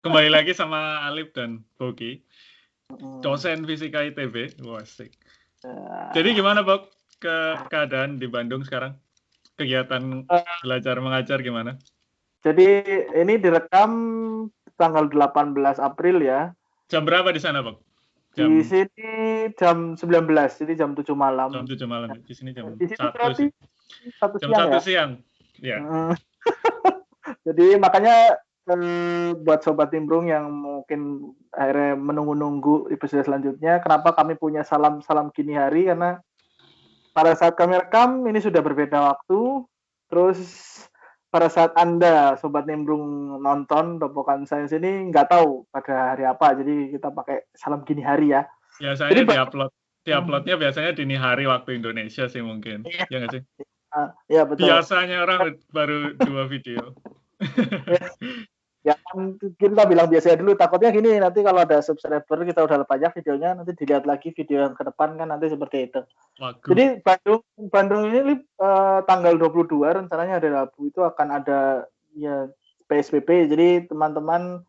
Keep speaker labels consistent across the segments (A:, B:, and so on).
A: Kembali lagi sama Alip dan Bogi,
B: Mm.
A: dosen fisika ITB. Wah, asik. Jadi
B: Eh,
A: gimana, Bok, keadaan di Bandung sekarang? Kegiatan belajar mengajar gimana?
B: jadi ini direkam tanggal 18 April ya.
A: Jam berapa di sana, Bok?
B: Di
A: Jam
B: sini jam 19, jadi jam 7
A: jam
B: malam.
A: 7 malam. Di sini jam
B: Di situ
A: 1
B: berarti
A: sih.
B: satu
A: Jam
B: siang
A: 1
B: ya.
A: siang. Ya.
B: Mm. Jadi makanya buat Sobat Timbrung yang mungkin akhirnya menunggu-nunggu episode selanjutnya, kenapa kami punya salam-salam kini hari, karena pada saat kami rekam ini sudah berbeda waktu. Terus pada saat Anda Sobat Nimbrung nonton Robokan Sains ini nggak tahu pada hari apa, jadi kita pakai salam gini hari ya.
A: Biasanya
B: Jadi
A: diuploadnya biasanya dini hari waktu Indonesia sih mungkin.
B: iya,
A: Ya nggak sih?
B: ya betul.
A: Biasanya orang baru 2 video.
B: Ya kan kita bilang biasa dulu, takutnya gini, nanti kalau ada subscriber kita udah banyak videonya, nanti dilihat lagi video yang ke depan kan nanti seperti itu.
A: Waduh.
B: Jadi Bandung ini tanggal 22 rencananya hari Rabu itu akan ada ya PSBB. Jadi teman-teman,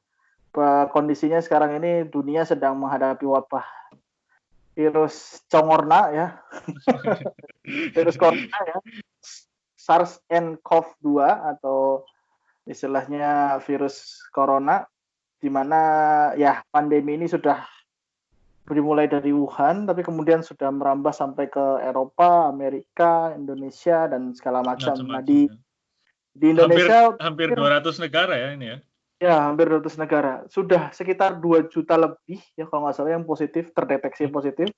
B: kondisinya sekarang ini dunia sedang menghadapi wabah virus congorna ya. Virus corona ya. SARS-CoV-2 atau istilahnya virus corona, di mana ya pandemi ini sudah dimulai dari Wuhan, tapi kemudian sudah merambah sampai ke Eropa, Amerika, Indonesia, dan segala macam. Nah,
A: Macam-macam
B: di
A: ya.
B: Indonesia
A: Hampir 200 negara ya ini ya.
B: ya hampir 200 negara. Sudah sekitar 2 juta lebih ya kalau nggak salah yang positif, terdeteksi positif.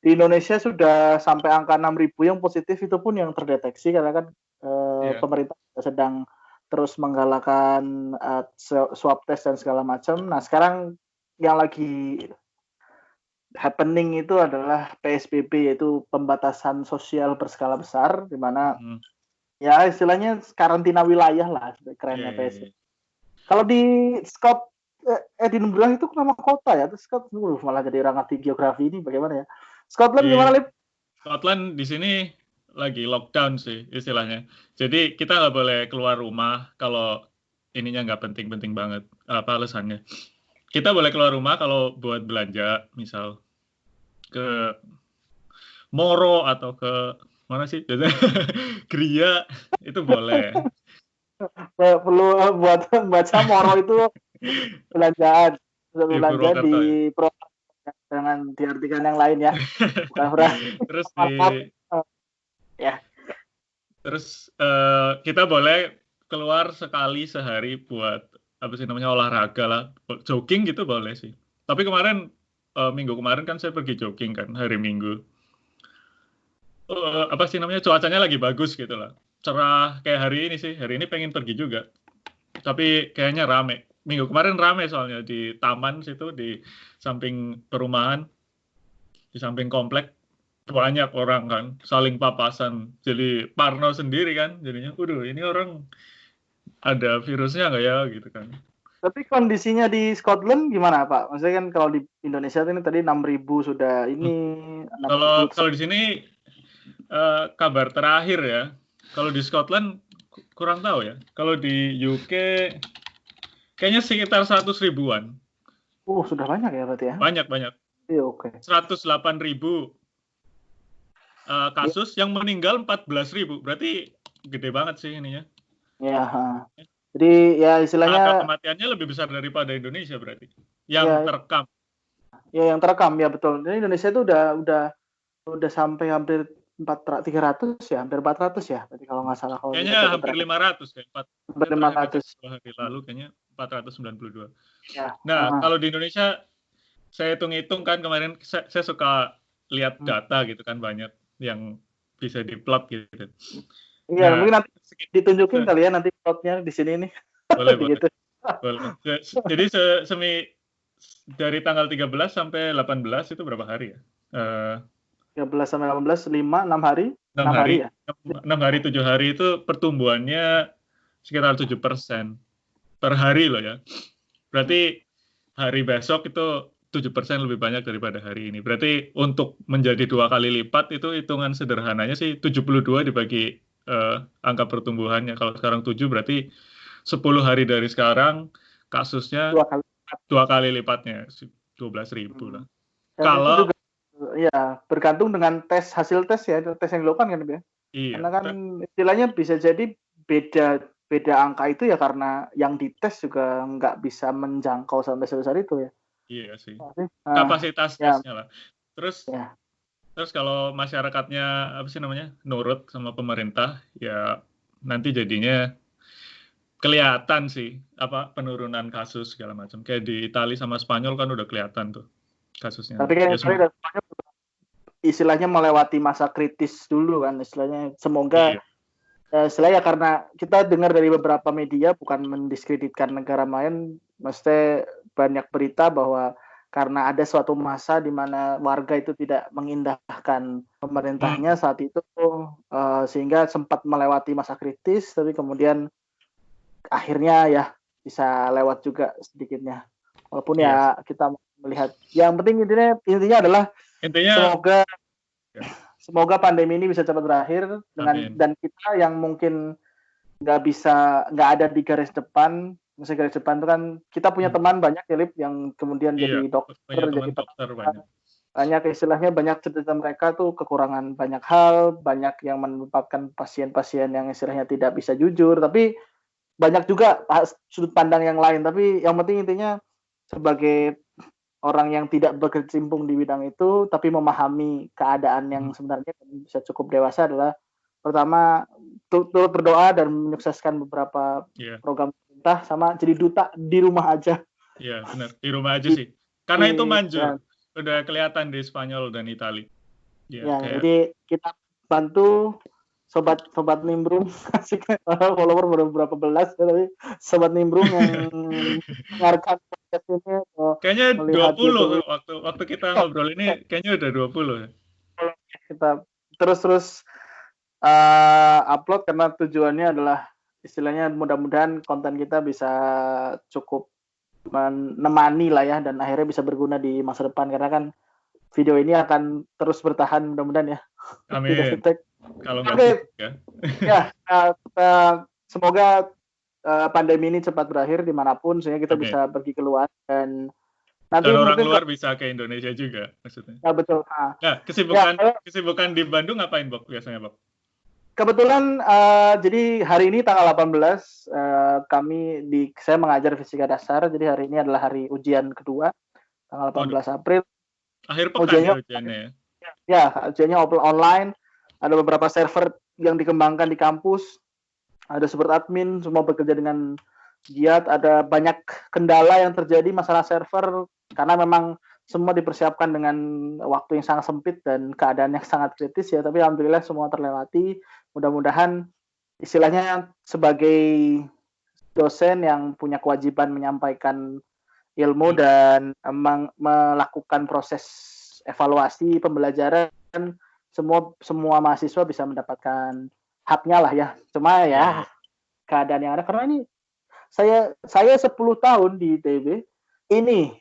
B: Di Indonesia sudah sampai angka 6.000 yang positif, itu pun yang terdeteksi karena kan
A: Iya.
B: pemerintah sedang terus menggalakkan swab test dan segala macam. Nah, sekarang yang lagi happening itu adalah PSBB, yaitu pembatasan sosial berskala besar, di mana ya istilahnya karantina wilayah lah, kerennya
A: Iya.
B: PSBB. Kalau di Edinburgh itu nama kota ya, terus malah jadi orang ngerti geografi ini bagaimana ya. Scotland gimana, Lip?
A: Scotland di sini lagi lockdown sih istilahnya. Jadi kita nggak boleh keluar rumah kalau ininya nggak penting-penting banget. Apa alasannya? Kita boleh keluar rumah kalau buat belanja, misal ke Moro atau ke mana sih? Gria itu boleh.
B: Perlu buat baca Moro itu belanjaan,
A: Di
B: belanja di
A: Purwokerto ya.
B: jangan diartikan yang lain ya, bukan berarti
A: Terus
B: ya.
A: Terus kita boleh keluar sekali sehari buat apa sih namanya olahraga lah, jogging gitu boleh sih. Tapi kemarin minggu kemarin kan saya pergi jogging kan hari Minggu. Apa sih namanya cuacanya lagi bagus gitu lah, cerah kayak hari ini sih. Hari ini pengen pergi juga, tapi kayaknya rame. Minggu kemarin rame soalnya di taman situ di samping perumahan, di samping komplek. Banyak orang kan saling papasan, jadi parno sendiri kan jadinya. Waduh, ini orang ada virusnya nggak ya gitu kan.
B: Tapi kondisinya di Scotland gimana, Pak? Maksudnya kan kalau di Indonesia ini tadi 6.000 sudah ini.
A: Kalau di sini kabar terakhir ya. Kalau di Scotland kurang tahu ya. Kalau di UK kayaknya sekitar 100 ribuan.
B: Sudah banyak ya berarti ya?
A: Banyak.
B: Iya, oke.
A: 108.000 kasus, yang meninggal 14.000. Berarti gede banget sih ininya.
B: Ya, jadi ya istilahnya
A: angka kematiannya lebih besar daripada Indonesia berarti. Yang terekam.
B: Ya, yang terekam ya betul. Jadi Indonesia itu udah sampai hampir 300 ya, hampir 400 ya. Berarti kalau nggak salah kalau
A: kayaknya hampir 500 ya.
B: hampir 500.
A: Hari lalu kayaknya 492.
B: Ya.
A: Nah, kalau di Indonesia saya hitung-hitung kan kemarin saya suka lihat data gitu kan, banyak yang bisa diplot gitu.
B: Iya, nah, mungkin nanti ditunjukin kali ya nanti plotnya di sini nih.
A: Boleh. Jadi dari tanggal 13 sampai 18 itu berapa hari ya?
B: 13 sampai 18, 6 hari.
A: 6 hari ya? 6 hari, 7 hari itu pertumbuhannya sekitar 7% per hari loh ya. Berarti hari besok itu 7% lebih banyak daripada hari ini. Berarti untuk menjadi 2 kali lipat itu hitungan sederhananya sih 72 dibagi angka pertumbuhannya. Kalau sekarang 7 berarti 10 hari dari sekarang kasusnya 2 kali lipatnya, 12.000 lah.
B: Dan
A: Kalau
B: itu juga ya bergantung dengan hasil tes ya, tes yang dilakukan kan ya.
A: iya,
B: Karena kan istilahnya bisa jadi beda angka itu ya karena yang dites juga nggak bisa menjangkau sampai sebesar itu ya.
A: iya sih.
B: Nah,
A: Kapasitas
B: ya,
A: tesnya lah. Terus
B: ya.
A: terus kalau masyarakatnya apa sih namanya? Nurut sama pemerintah, ya nanti jadinya kelihatan sih apa penurunan kasus segala macam. Kayak di Italia sama Spanyol kan udah kelihatan tuh kasusnya.
B: Tapi kan
A: Ya semua.
B: istilahnya melewati masa kritis dulu kan istilahnya. Semoga
A: Iya.
B: istilahnya karena kita dengar dari beberapa media bukan mendiskreditkan negara lain, mesti banyak berita bahwa karena ada suatu masa di mana warga itu tidak mengindahkan pemerintahnya saat itu sehingga sempat melewati masa kritis tapi kemudian akhirnya ya bisa lewat juga sedikitnya. Walaupun ya kita melihat yang penting intinya adalah semoga pandemi ini bisa cepat berakhir dan kita yang mungkin nggak ada di garis depan. Misalnya garis depan itu kan kita punya teman banyak ya Lip yang kemudian jadi dokter, jadi
A: dokter
B: banyak istilahnya banyak cerita mereka tuh kekurangan banyak hal, banyak yang menyebabkan pasien-pasien yang istilahnya tidak bisa jujur, tapi banyak juga sudut pandang yang lain. Tapi yang penting intinya sebagai orang yang tidak berkecimpung di bidang itu tapi memahami keadaan yang sebenarnya bisa cukup dewasa adalah pertama turut berdoa dan menyukseskan beberapa program pemerintah sama jadi duta di rumah aja.
A: Iya benar, di rumah aja sih. Karena itu manjur. Udah kelihatan di Spanyol dan Italia.
B: Ya, jadi kita bantu sobat nimbrung kasih follower baru berapa belas tapi sobat nimbrung yang mendengarkan podcast ini
A: kayaknya 20 waktu kita ngobrol ini kayaknya udah 20
B: kita terus upload karena tujuannya adalah istilahnya mudah-mudahan konten kita bisa cukup menemani lah ya dan akhirnya bisa berguna di masa depan karena kan video ini akan terus bertahan mudah-mudahan ya.
A: Amin. Kalau nggak
B: ya. Semoga pandemi ini cepat berakhir dimanapun sehingga kita bisa pergi keluar dan nanti
A: dan orang luar bisa ke Indonesia juga maksudnya.
B: Ya betul.
A: Nah, kesibukan di Bandung ngapain Bob biasanya Bob?
B: Kebetulan jadi hari ini tanggal 18 saya mengajar fisika dasar jadi hari ini adalah hari ujian kedua tanggal 18 April.
A: Akhir pekan ujiannya.
B: Ya, ujiannya online. Ada beberapa server yang dikembangkan di kampus. Ada support admin, semua bekerja dengan giat. Ada banyak kendala yang terjadi masalah server karena memang semua dipersiapkan dengan waktu yang sangat sempit dan keadaan yang sangat kritis ya. Tapi alhamdulillah semua terlewati. Mudah-mudahan istilahnya sebagai dosen yang punya kewajiban menyampaikan ilmu dan melakukan proses evaluasi pembelajaran semua mahasiswa bisa mendapatkan haknya lah ya. Cuma ya keadaan yang ada karena ini saya 10 tahun di ITB ini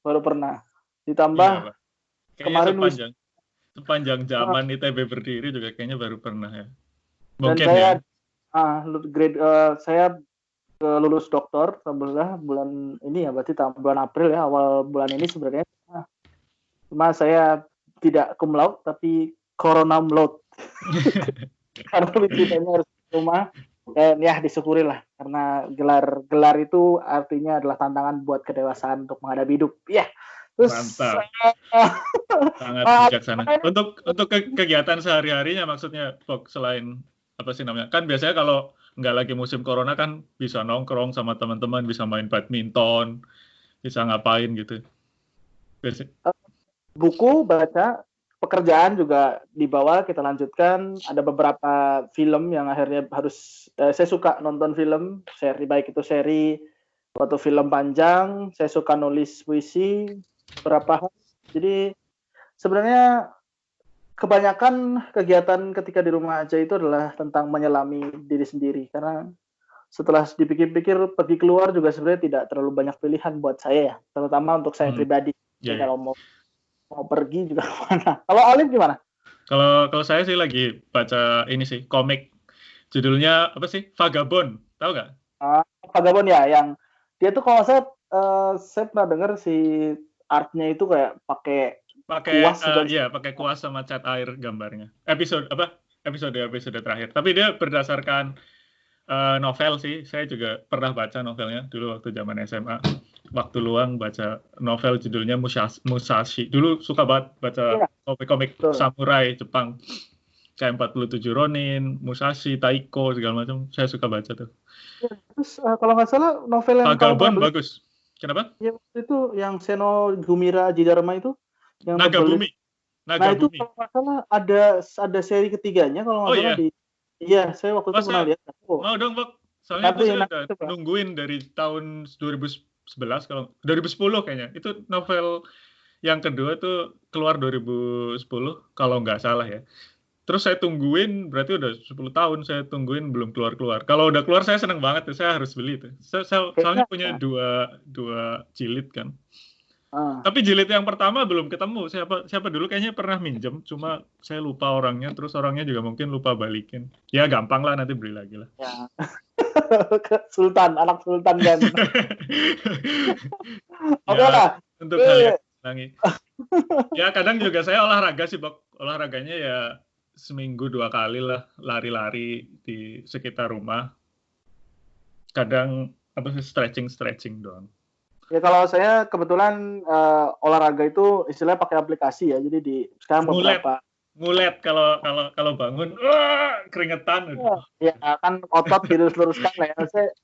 B: baru pernah ditambah
A: kemarin sepanjang zaman ITB berdiri juga kayaknya baru pernah ya.
B: Mungkin dan saya lulus doktor alhamdulillah bulan ini ya berarti bulan April ya awal bulan ini sebenarnya cuma saya tidak cum laude tapi corona laude karena ceritanya harus di rumah dan ya disyukuri lah karena gelar itu artinya adalah tantangan buat kedewasaan untuk menghadapi hidup ya terus
A: mantap sangat bijaksana untuk kegiatan sehari-harinya maksudnya selain apa sih namanya kan biasanya kalau nggak lagi musim corona kan bisa nongkrong sama teman-teman bisa main badminton bisa ngapain gitu biasanya.
B: Buku baca pekerjaan juga dibawa kita lanjutkan ada beberapa film yang akhirnya harus saya suka nonton film baik itu seri atau film panjang saya suka nulis puisi beberapa hal jadi sebenarnya kebanyakan kegiatan ketika di rumah aja itu adalah tentang menyelami diri sendiri karena setelah dipikir-pikir pergi keluar juga sebenarnya tidak terlalu banyak pilihan buat saya ya terutama untuk saya pribadi kalau mau pergi juga kemana. Kalau Alif gimana?
A: Kalau saya sih lagi baca ini sih komik judulnya apa sih Vagabond tahu nggak?
B: Vagabond ya yang dia tuh kalau saya saya pernah dengar si art-nya itu kayak pakai
A: Pakai
B: kuas dan
A: ya pakai kuas sama cat air gambarnya. Episode terakhir. Tapi dia berdasarkan novel sih. Saya juga pernah baca novelnya dulu waktu zaman SMA. Waktu luang baca novel judulnya Musashi. Dulu suka banget baca
B: iya,
A: komik-komik
B: betul.
A: samurai Jepang. Kayak 47 Ronin, Musashi, Taiko segala macam. Saya suka baca tuh.
B: Ya, terus kalau nggak salah novel yang kamu pernah
A: Vagabond
B: beli
A: bagus. Kenapa?
B: ya waktu itu yang Seno Gumira Jidarma itu yang tebel itu.
A: Nagabumi.
B: Nah itu
A: Nagabumi.
B: kalau nggak salah ada seri ketiganya kalau
A: Oh
B: nggak salah
A: iya.
B: di iya saya waktu itu pernah
A: Masa
B: lihat. Oh,
A: mau dong, Pak? Soalnya aku
B: nanti
A: sih
B: nanti
A: udah
B: coba.
A: nungguin dari tahun 2011 kalau 2010 kayaknya. Itu novel yang kedua tuh keluar 2010 kalau nggak salah ya. Terus saya tungguin, berarti udah 10 tahun saya tungguin belum keluar-keluar. Kalau udah keluar saya seneng banget tuh, saya harus beli itu. Soalnya
B: Kayaknya
A: punya
B: ya.
A: dua jilid kan.
B: Ah.
A: Tapi jilid yang pertama belum ketemu. Siapa dulu kayaknya pernah minjem, cuma saya lupa orangnya, terus orangnya juga mungkin lupa balikin. Ya gampang lah, nanti beli lagi lah.
B: Ya. Sultan, anak Sultan kan. Oke
A: Ya,
B: lah.
A: untuk hal yang
B: Eh,
A: disenangi. Ya, kadang juga saya olahraga sih, Bok. Olahraganya ya seminggu 2 kali lah, lari-lari di sekitar rumah. Kadang apa sih stretching doang.
B: Ya kalau saya kebetulan olahraga itu istilahnya pakai aplikasi ya. Jadi di sekarang
A: Ngulet,
B: beberapa
A: ngulet kalau bangun, wah, keringetan.
B: ya kan otot dilurus-luruskan lah ya.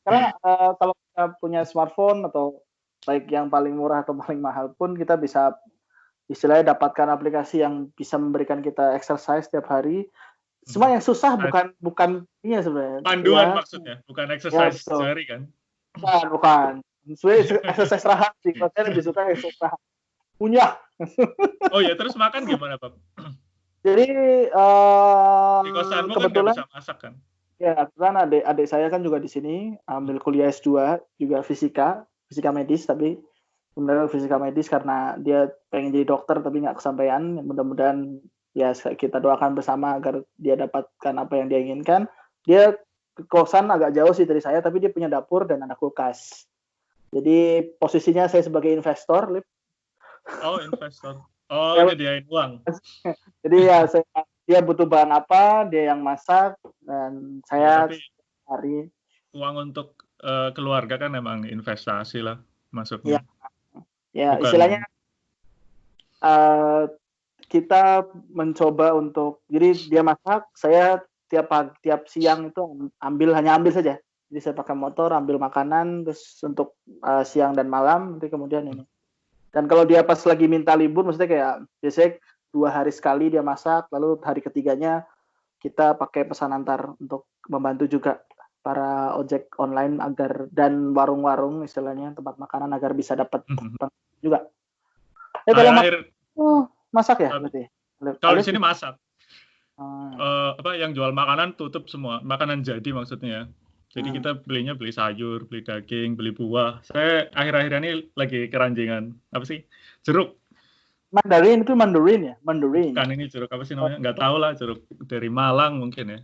B: Karena kalau kita punya smartphone atau baik yang paling murah atau paling mahal pun kita bisa istilahnya dapatkan aplikasi yang bisa memberikan kita exercise setiap hari. Cuma yang susah bukan ini sebenarnya.
A: Panduan
B: Ya,
A: maksudnya, bukan
B: ya
A: exercise
B: betul.
A: sehari kan?
B: Bukan. Sebenarnya exercise rahat sih. Kalau saya lebih suka exercise rahat. Punya.
A: Oh ya, terus makan gimana, Pak?
B: Jadi
A: Di kosanmu kan nggak
B: kebetulan
A: bisa masak kan?
B: ya kan adik saya kan juga di sini ambil kuliah S2 juga fisika medis tapi sebenarnya fisika medis karena dia pengen jadi dokter tapi nggak kesampaian. Mudah-mudahan ya kita doakan bersama agar dia dapatkan apa yang dia inginkan. Dia kosan agak jauh sih dari saya tapi dia punya dapur dan ada kulkas. Jadi posisinya saya sebagai investor, Lip.
A: Oh, investor. Oh,
B: Ya,
A: nyediain uang.
B: jadi ya dia butuh bahan apa, dia yang masak dan
A: Ya,
B: saya
A: tapi
B: hari
A: uang untuk keluarga kan emang investasi lah masuknya.
B: ya
A: Bukan.
B: istilahnya kita mencoba untuk jadi dia masak, saya tiap siang itu hanya ambil saja. Jadi saya pakai motor ambil makanan terus untuk siang dan malam nanti kemudian ini. Dan kalau dia pas lagi minta libur maksudnya kayak biasanya 2 hari sekali dia masak lalu hari ketiganya kita pakai pesan antar untuk membantu juga para ojek online agar dan warung-warung istilahnya tempat makanan agar bisa dapat juga. Kalau masak ya berarti.
A: Kalau di sini masak. Yang jual makanan tutup semua. Makanan jadi maksudnya ya. Jadi kita beli sayur, beli daging, beli buah. Saya akhir-akhir ini lagi keranjingan. Apa sih? Jeruk.
B: Mandarin itu Mandarin ya? Mandarin.
A: Bukan ini jeruk apa sih namanya? Nggak tahu lah, jeruk dari Malang mungkin ya.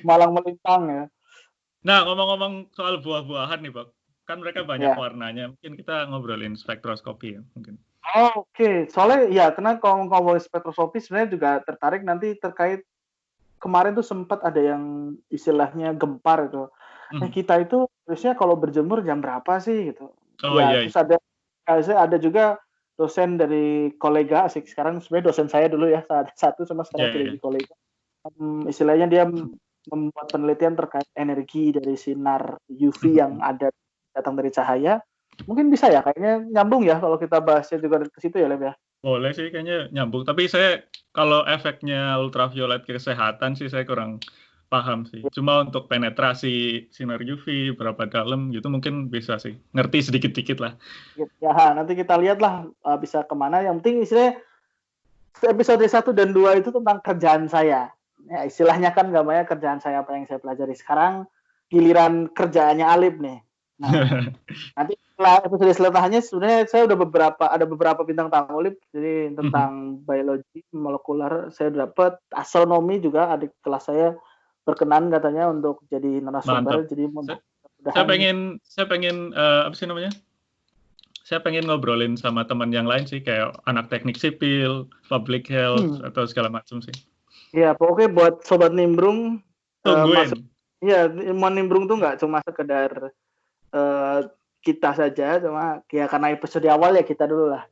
B: Malang melintang ya.
A: Nah, ngomong-ngomong soal buah-buahan nih, Pak. Kan mereka banyak warnanya. Mungkin kita ngobrolin spektroskopi ya, mungkin.
B: Oh, oke. Soalnya ya, karena kalau ngomongin spektroskopi sebenarnya juga tertarik nanti terkait kemarin tuh sempat ada yang istilahnya gempar itu. Kita itu harusnya kalau berjemur jam berapa sih gitu.
A: Oh,
B: ya,
A: iya.
B: Terus ada juga dosen dari kolega asik sekarang sebenarnya dosen saya dulu ya satu sama sekarang jadi kolega. Istilahnya dia membuat penelitian terkait energi dari sinar UV yang ada datang dari cahaya. Mungkin bisa ya, kayaknya nyambung ya kalau kita bahasnya juga ke situ ya, Lem ya.
A: Boleh sih, kayaknya nyambung. Tapi saya kalau efeknya ultraviolet ke kesehatan sih saya kurang paham sih. Cuma untuk penetrasi sinar UV berapa dalam gitu mungkin bisa sih. Ngerti sedikit-dikit lah.
B: Ya, nanti kita lihat lah bisa kemana. Yang penting istilahnya episode 1 dan 2 itu tentang kerjaan saya. Ya, istilahnya kan gambarnya kerjaan saya apa yang saya pelajari. Sekarang giliran kerjaannya Alip nih. Nah, nanti setelah episode selanjutnya sebenarnya saya ada beberapa bintang tamu Alip. Jadi tentang biologi molekuler saya dapat, astronomi juga adik kelas saya berkenan katanya untuk jadi narasumber. Jadi
A: Saya pengen apa sih namanya? Saya pengen ngobrolin sama teman yang lain sih, kayak anak teknik sipil, public health atau segala macam sih.
B: Ya, pokoknya buat sobat nimbrung
A: Tungguin.
B: Iya, mau nimbrung tuh nggak cuma sekedar kita saja, cuma ya karena episode awal ya kita dulu lah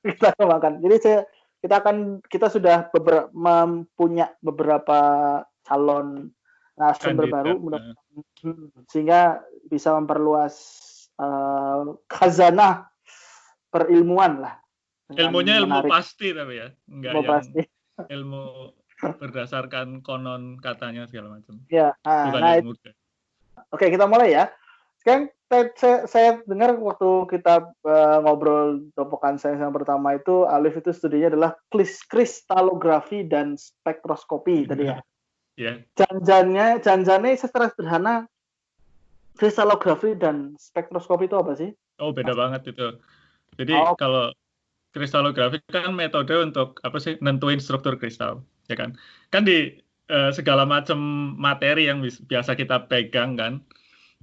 B: kita makan. Jadi kita sudah punya beberapa calon narasumber baru, sehingga bisa memperluas khazanah perilmuan lah.
A: Ilmunya ilmu pasti tapi ya, enggak yang pasti. Ilmu berdasarkan konon katanya segala macam.
B: Ya, Oke, kita mulai ya. Sekarang saya dengar waktu kita ngobrol topokan saya yang pertama itu, Alif itu studinya adalah kristalografi dan spektroskopi tadi ya.
A: Yeah.
B: Janjannya secara sederhana, kristalografi dan spektroskopi itu apa sih?
A: Oh, beda banget itu. Jadi kalau kristalografi kan metode untuk apa sih, nentuin struktur kristal, ya kan? Kan di segala macam materi yang biasa kita pegang kan,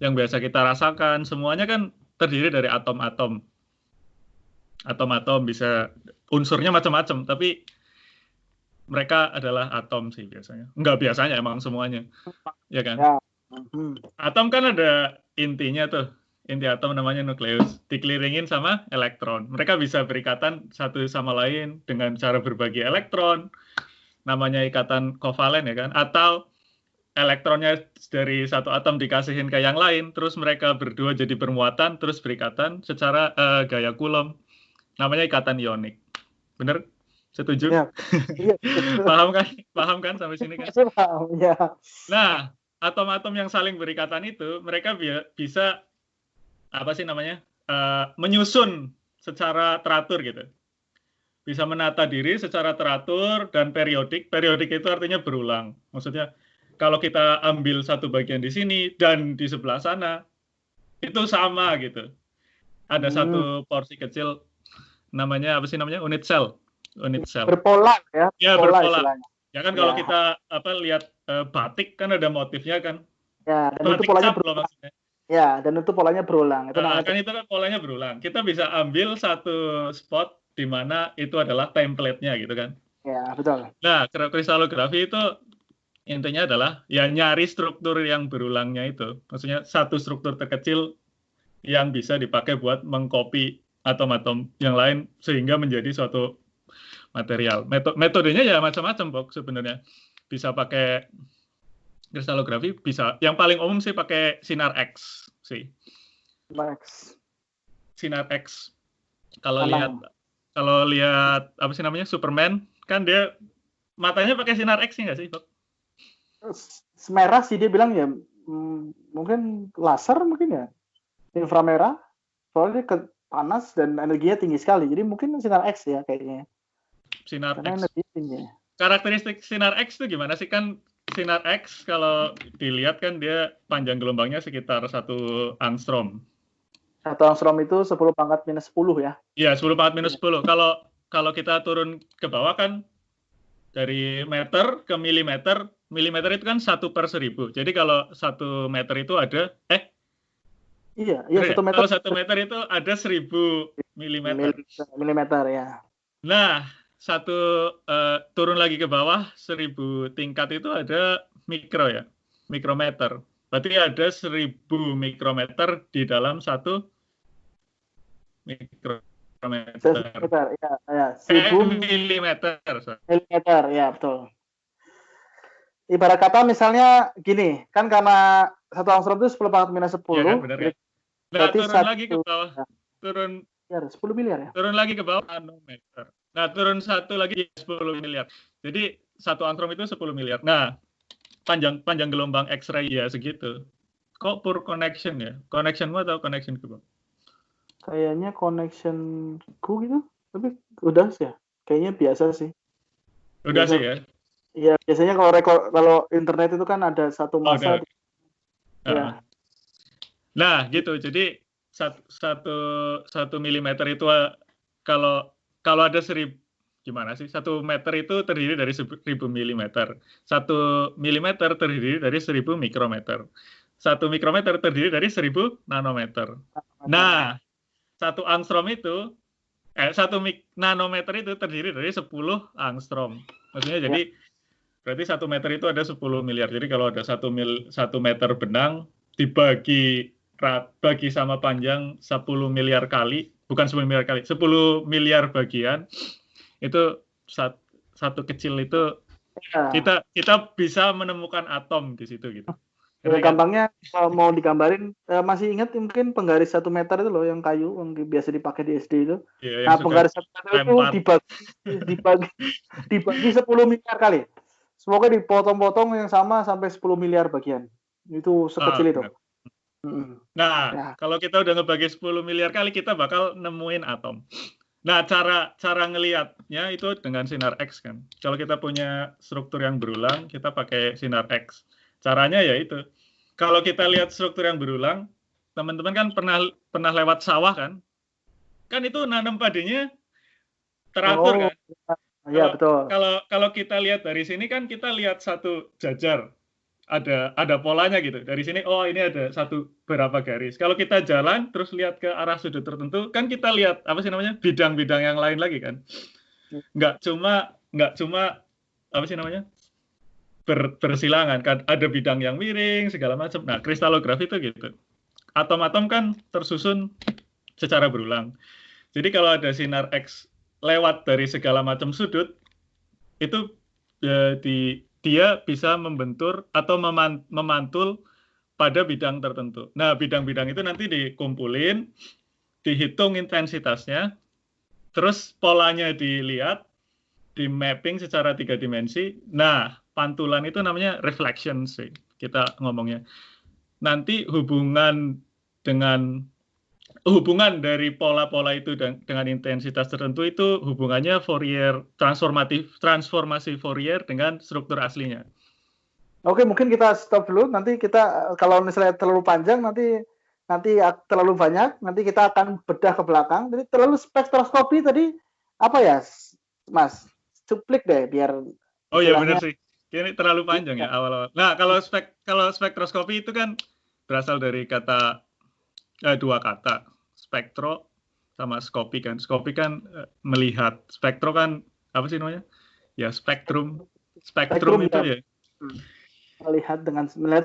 A: yang biasa kita rasakan, semuanya kan terdiri dari atom-atom. Atom-atom bisa unsurnya macam-macam, tapi mereka adalah atom sih biasanya. Enggak biasanya, emang semuanya. Ya kan? Ya. Atom kan ada intinya tuh. Inti atom namanya nukleus, dikelilingin sama elektron. Mereka bisa berikatan satu sama lain dengan cara berbagi elektron, namanya ikatan kovalen ya kan, atau elektronnya dari satu atom dikasihin ke yang lain, terus mereka berdua jadi bermuatan, terus berikatan secara gaya Coulomb, namanya ikatan ionik. Bener? Setuju? Ya. Paham kan sampai sini kan?
B: Paham, ya.
A: Nah, atom-atom yang saling berikatan itu, mereka bisa apa sih namanya, menyusun secara teratur gitu, bisa menata diri secara teratur dan periodik. Periodik itu artinya berulang, maksudnya kalau kita ambil satu bagian di sini dan di sebelah sana itu sama gitu, ada satu porsi kecil, namanya apa sih namanya, unit sel
B: berpola ya,
A: berpola ya kan. Kalau kita lihat batik kan ada motifnya kan
B: ya, dan batik itu polanya cap loh maksudnya. Ya, dan itu polanya berulang.
A: Itu kan polanya berulang. Kita bisa ambil satu spot di mana itu adalah template-nya gitu kan.
B: Ya, betul.
A: Nah, kristalografi itu intinya adalah ya nyari struktur yang berulangnya itu. Maksudnya satu struktur terkecil yang bisa dipakai buat mengcopy atom-atom yang lain sehingga menjadi suatu material. Metodenya ya macam-macam, Bok, sebenarnya. Bisa pakai kristalografi, bisa. Yang paling umum sih pakai sinar X sih. Sinar X. Kalau lihat apa sih namanya, Superman, kan dia matanya pakai sinar X nggak sih, Bok?
B: Merah sih dia bilang ya, mungkin laser mungkin ya, inframerah, soalnya panas dan energinya tinggi sekali, jadi mungkin sinar X ya kayaknya.
A: Sinar X. Karakteristik sinar X itu gimana sih? Kan sinar X kalau dilihat kan dia panjang gelombangnya sekitar 1 angstrom.
B: 1 angstrom itu 10⁻⁻10 ya?
A: Iya, 10⁻⁻10. Kalau kita turun ke bawah kan dari meter ke milimeter, milimeter itu kan 1/1000. Jadi kalau 1 meter itu ada
B: Iya 1 meter.
A: Kalau 1 meter itu ada 1000 milimeter.
B: Milimeter ya.
A: Nah, turun lagi ke bawah 1000 tingkat itu ada mikrometer. Berarti ada 1000 mikrometer di dalam 1 mikrometer.
B: Ya, 1000
A: milimeter.
B: Milimeter, ya betul. Ibarat kata misalnya gini, kan karena 1 angstrom itu 10⁻⁻10.
A: Ya kan, benar ya. Nah, turun lagi ke bawah. Turun
B: 10 miliar ya.
A: Turun lagi ke bawah nanometer. Nah, turun satu lagi 10 miliar. Jadi 1 angstrom itu 10 miliar. Nah, panjang gelombang X-ray ya segitu. Kok poor connection ya? Connectionmu atau connectionku, Bang?
B: Kayaknya connectionku gitu. Tapi udah sih ya. Kayaknya biasa sih.
A: Udah sih ya?
B: Iya, biasanya kalau internet itu kan ada satu masa.
A: Ya. Nah, gitu. Jadi 1 milimeter itu kalau ada 1000, gimana sih? 1 meter itu terdiri dari 1000 milimeter. 1 milimeter terdiri dari 1000 mikrometer. 1 mikrometer terdiri dari 1000 nanometer. Nah, 1 angstrom itu 1 nanometer itu terdiri dari 10 angstrom. Maksudnya jadi berarti 1 meter itu ada 10 miliar. Jadi kalau ada 1 meter benang dibagi sama panjang 10 miliar kali, bukan 10 miliar kali, 10 miliar bagian, itu satu kecil itu kita bisa menemukan atom di situ gitu.
B: Gampangnya kalau mau digambarin, masih ingat mungkin penggaris 1 meter itu loh yang kayu yang biasa dipakai di SD itu. Nah, penggaris 1 meter itu dibagi 10 miliar kali. Semoga dipotong-potong yang sama sampai 10 miliar bagian. Itu sekecil itu.
A: Nah, kalau kita udah ngebagi 10 miliar kali, kita bakal nemuin atom. Nah, cara ngelihatnya itu dengan sinar X kan. Kalau kita punya struktur yang berulang, kita pakai sinar X. Caranya ya itu. Kalau kita lihat struktur yang berulang, teman-teman kan pernah lewat sawah kan? Kan itu nanam padinya teratur kan?
B: Iya, betul.
A: Kalau kita lihat dari sini kan kita lihat satu jajar. Ada polanya gitu. Dari sini, oh ini ada berapa garis. Kalau kita jalan terus lihat ke arah sudut tertentu, kan kita lihat apa sih namanya, bidang-bidang yang lain lagi kan. Nggak cuma apa sih namanya, bersilangan kan. Ada bidang yang miring segala macam. Nah, kristalografi itu gitu. Atom-atom kan tersusun secara berulang. Jadi kalau ada sinar X lewat dari segala macam sudut, itu dia bisa membentur atau memantul pada bidang tertentu. Nah, bidang-bidang itu nanti dikumpulin, dihitung intensitasnya, terus polanya dilihat, di mapping secara 3 dimensi. Nah, pantulan itu namanya reflection sih, kita ngomongnya. Nanti hubungan dari pola-pola itu dengan intensitas tertentu itu hubungannya Fourier transformasi Fourier dengan struktur aslinya.
B: Oke, mungkin kita stop dulu. Nanti kita kalau misalnya terlalu panjang nanti terlalu banyak, nanti kita akan bedah ke belakang. Jadi terlalu spektroskopi tadi apa ya, Mas? Cuplik deh biar.
A: Oh iya benar sih. Ini terlalu panjang ya awal-awal. Nah, kalau spektroskopi itu kan berasal dari dua kata, spektro sama skopi kan. Skopi kan melihat, spektro kan apa sih namanya? Ya spektrum itu ya.
B: Melihat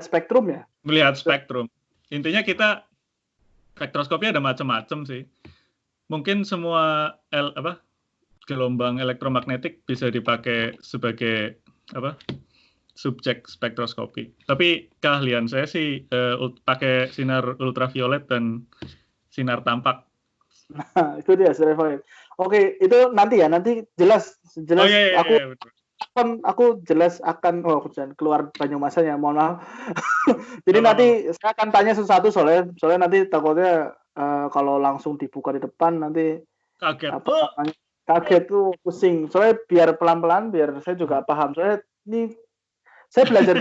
B: spektrum ya.
A: Melihat spektrum. Intinya kita spektroskopi ada macam-macam sih. Mungkin semua gelombang elektromagnetik bisa dipakai sebagai subjek spektroskopi. Tapi keahlian saya sih pakai sinar ultraviolet dan sinar tampak.
B: Nah, itu dia sinar ultraviolet. Oke, itu nanti jelas. Oh, iya, betul. Aku jelas akan keluar Banyumasan ya, mohon maaf. Jadi nanti saya akan tanya sesuatu soalnya nanti takutnya kalau langsung dibuka di depan nanti kaget tuh pusing. Soalnya biar pelan-pelan biar saya juga paham. Soalnya ini saya belajar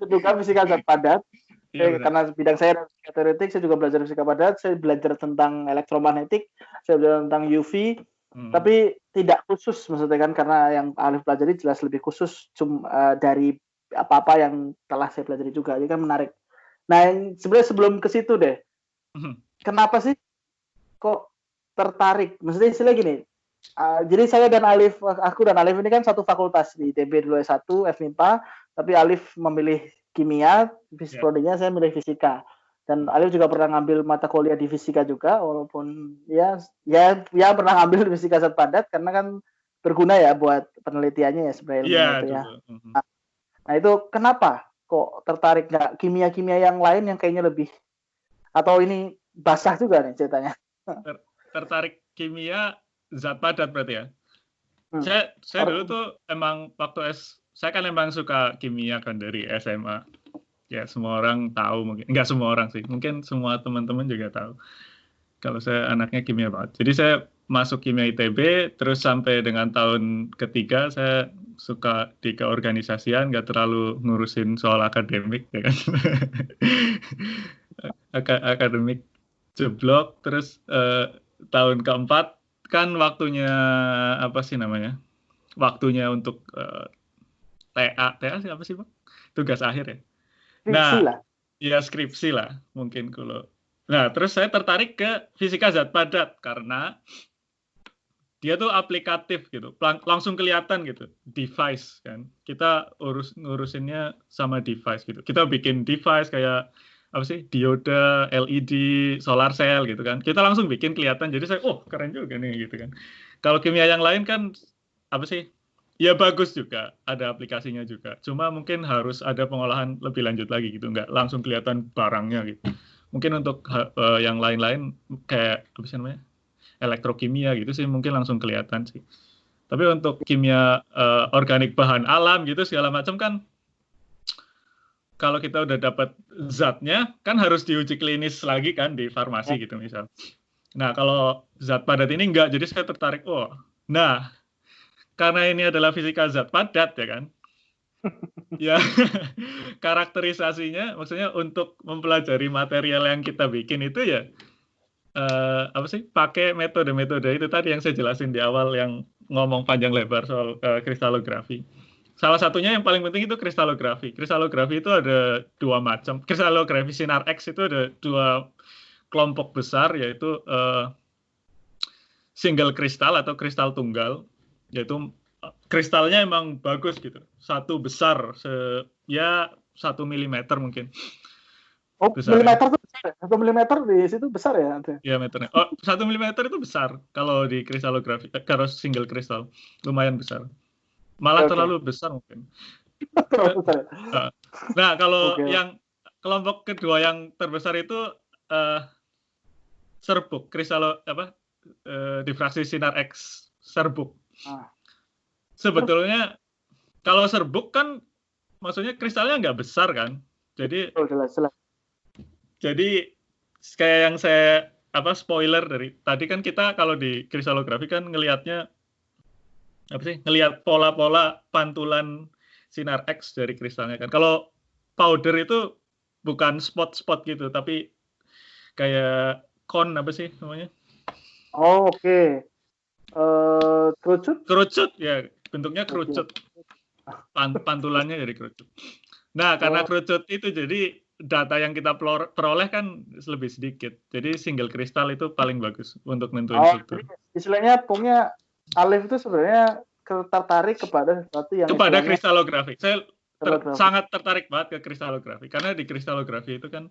B: juga fisika zat padat. Karena bidang saya fisika teoretik, saya juga belajar fisika padat, saya belajar tentang elektromagnetik, saya belajar tentang UV. Tapi tidak khusus maksudnya kan, karena yang Alif pelajari jelas lebih khusus dari apa-apa yang telah saya pelajari juga. Jadi kan menarik. Nah, sebenarnya sebelum ke situ deh, kenapa sih kok tertarik? Maksudnya istilah gini, jadi saya dan Alif, aku dan Alif ini kan satu fakultas di ITB dulu S1 FMIPA, tapi Alif memilih kimia, prodinya saya memilih fisika. Dan Alif juga pernah ngambil mata kuliah di fisika juga, walaupun ya pernah ngambil di fisika zat padat karena kan berguna ya buat penelitiannya ya sebenarnya ilmu itu ya. Nah itu kenapa kok tertarik, nggak kimia-kimia yang lain yang kayaknya lebih, atau ini basah juga nih ceritanya?
A: Tertarik kimia zat padat berarti ya. Saya dulu tuh emang saya kan emang suka kimia kan dari SMA. Ya semua orang tahu, mungkin nggak semua orang sih, mungkin semua teman-teman juga tahu kalau saya anaknya kimia banget. Jadi saya masuk kimia ITB, terus sampai dengan tahun ketiga saya suka di keorganisasian, nggak terlalu ngurusin soal akademik ya kan. Akademik jeblok. Terus tahun keempat kan waktunya waktunya untuk TA sih apa sih Pak? Tugas akhir ya. Nah, ya skripsi lah mungkin kalau. Nah, terus saya tertarik ke fisika zat padat karena dia tuh aplikatif gitu, langsung kelihatan gitu, device kan. Kita ngurusinnya sama device gitu. Kita bikin device kayak apa sih, dioda, LED, solar cell gitu kan. Kita langsung bikin kelihatan. Jadi saya, oh keren juga nih gitu kan. Kalau kimia yang lain kan apa sih? Ya bagus juga, ada aplikasinya juga. Cuma mungkin harus ada pengolahan lebih lanjut lagi gitu, nggak langsung kelihatan barangnya gitu. Mungkin untuk yang lain-lain kayak apa sih namanya? Elektrokimia gitu sih mungkin langsung kelihatan sih. Tapi untuk kimia organik bahan alam gitu segala macam kan kalau kita udah dapat zatnya kan harus diuji klinis lagi kan di farmasi gitu misal. Nah, kalau zat padat ini enggak, jadi saya tertarik. Oh, nah karena ini adalah fisika zat padat ya kan. Ya, karakterisasinya maksudnya untuk mempelajari material yang kita bikin itu ya apa sih, pakai metode-metode itu tadi yang saya jelasin di awal yang ngomong panjang lebar soal kristalografi. Salah satunya yang paling penting itu kristalografi. Kristalografi itu ada dua macam. Kristalografi sinar X itu ada dua kelompok besar, yaitu single kristal atau kristal tunggal, yaitu kristalnya emang bagus gitu. Satu besar, ya 1 milimeter mungkin.
B: Oh, milimeter itu besar ya? 1 milimeter di situ besar ya?
A: Ya, meternya. Oh, 1 milimeter itu besar kalau di kristalografi, kalau single kristal. Lumayan besar. Malah terlalu besar mungkin. Nah, kalau yang kelompok kedua yang terbesar itu serbuk, difraksi sinar X serbuk. Sebetulnya kalau serbuk kan maksudnya kristalnya nggak besar kan. Jadi Jadi kayak yang saya spoiler dari tadi kan, kita kalau di kristalografi kan ngelihatnya apa sih? Ngelihat pola-pola pantulan sinar X dari kristalnya kan. Kalau powder itu bukan spot-spot gitu, tapi kayak kon apa sih namanya?
B: Oh, oke. Kerucut?
A: Kerucut ya, bentuknya kerucut. Pantulannya jadi kerucut. Nah, karena kerucut itu jadi data yang kita peroleh kan lebih sedikit. Jadi single kristal itu paling bagus untuk nentuin struktur.
B: Istilahnya pokoknya Alif itu sebenarnya tertarik kepada sesuatu yang
A: kepada kristalografi. Saya sangat tertarik banget ke kristalografi karena di kristalografi itu kan